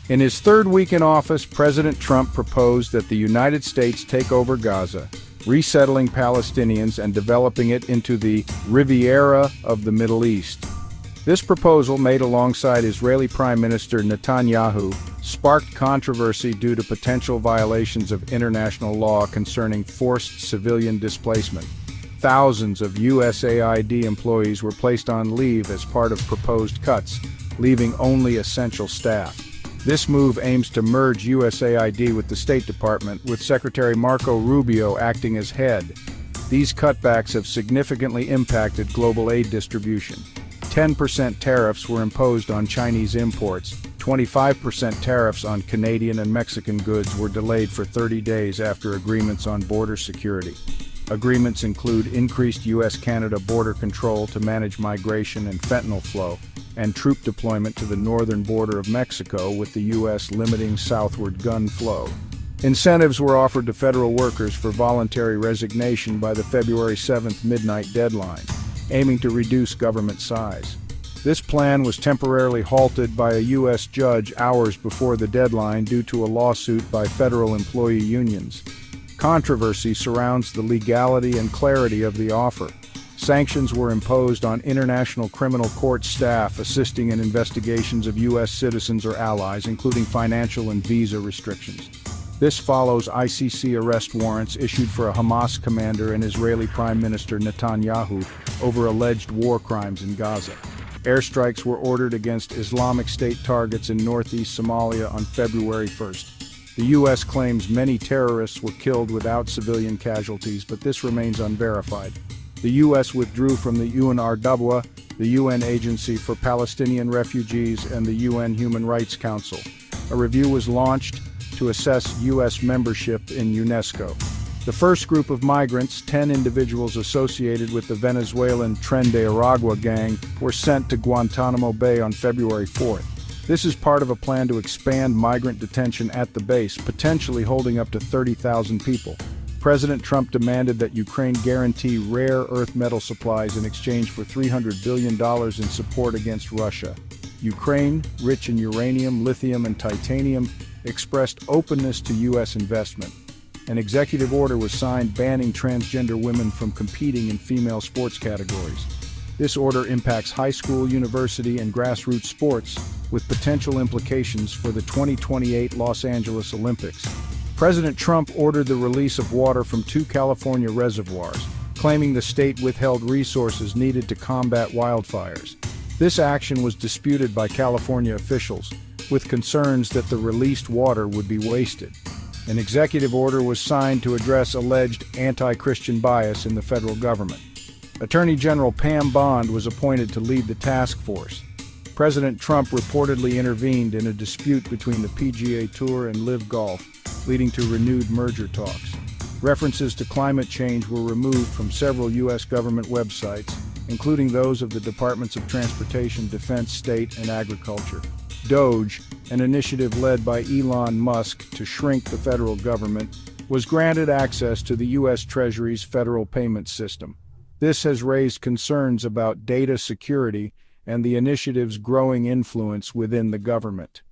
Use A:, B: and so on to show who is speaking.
A: In his third week in office, President Trump proposed that the United States take over Gaza, resettling Palestinians and developing it into the Riviera of the Middle East. This proposal, made alongside Israeli Prime Minister Netanyahu, sparked controversy due to potential violations of international law concerning forced civilian displacement. Thousands of USAID employees were placed on leave as part of proposed cuts, leaving only essential staff. This move aims to merge USAID with the State Department, with Secretary Marco Rubio acting as head. These cutbacks have significantly impacted global aid distribution. 10% tariffs were imposed on Chinese imports. 25% tariffs on Canadian and Mexican goods were delayed for 30 days after agreements on border security. Agreements include increased U.S.-Canada border control to manage migration and fentanyl flow, and troop deployment to the northern border of Mexico, with the U.S. limiting southward gun flow. Incentives were offered to federal workers for voluntary resignation by the February 7th midnight deadline, aiming to reduce government size. This plan was temporarily halted by a U.S. judge hours before the deadline due to a lawsuit by federal employee unions. Controversy surrounds the legality and clarity of the offer. Sanctions were imposed on International Criminal Court staff assisting in investigations of U.S. citizens or allies, including financial and visa restrictions. This follows ICC arrest warrants issued for a Hamas commander and Israeli Prime Minister Netanyahu over alleged war crimes in Gaza. Airstrikes were ordered against Islamic State targets in northeast Somalia on February 1st. The U.S. claims many terrorists were killed without civilian casualties, but this remains unverified. The U.S. withdrew from the UNRWA, the UN Agency for Palestinian Refugees, and the UN Human Rights Council. A review was launched to assess U.S. membership in UNESCO. The first group of migrants, 10 individuals associated with the Venezuelan Tren de Aragua gang, were sent to Guantanamo Bay on February 4th. This is part of a plan to expand migrant detention at the base, potentially holding up to 30,000 people. President Trump demanded that Ukraine guarantee rare earth metal supplies in exchange for $300 billion in support against Russia. Ukraine, rich in uranium, lithium, and titanium, expressed openness to U.S. investment. An executive order was signed banning transgender women from competing in female sports categories. This order impacts high school, university, and grassroots sports, with potential implications for the 2028 Los Angeles Olympics. President Trump ordered the release of water from 2 California reservoirs, claiming the state withheld resources needed to combat wildfires. This action was disputed by California officials, with concerns that the released water would be wasted. An executive order was signed to address alleged anti-Christian bias in the federal government. Attorney General Pam Bond was appointed to lead the task force. President Trump reportedly intervened in a dispute between the PGA Tour and LIV Golf, leading to renewed merger talks. References to climate change were removed from several U.S. government websites, including those of the Departments of Transportation, Defense, State, and Agriculture. DOGE, an initiative led by Elon Musk to shrink the federal government, was granted access to the U.S. Treasury's federal payment system. This has raised concerns about data security and the initiative's growing influence within the government.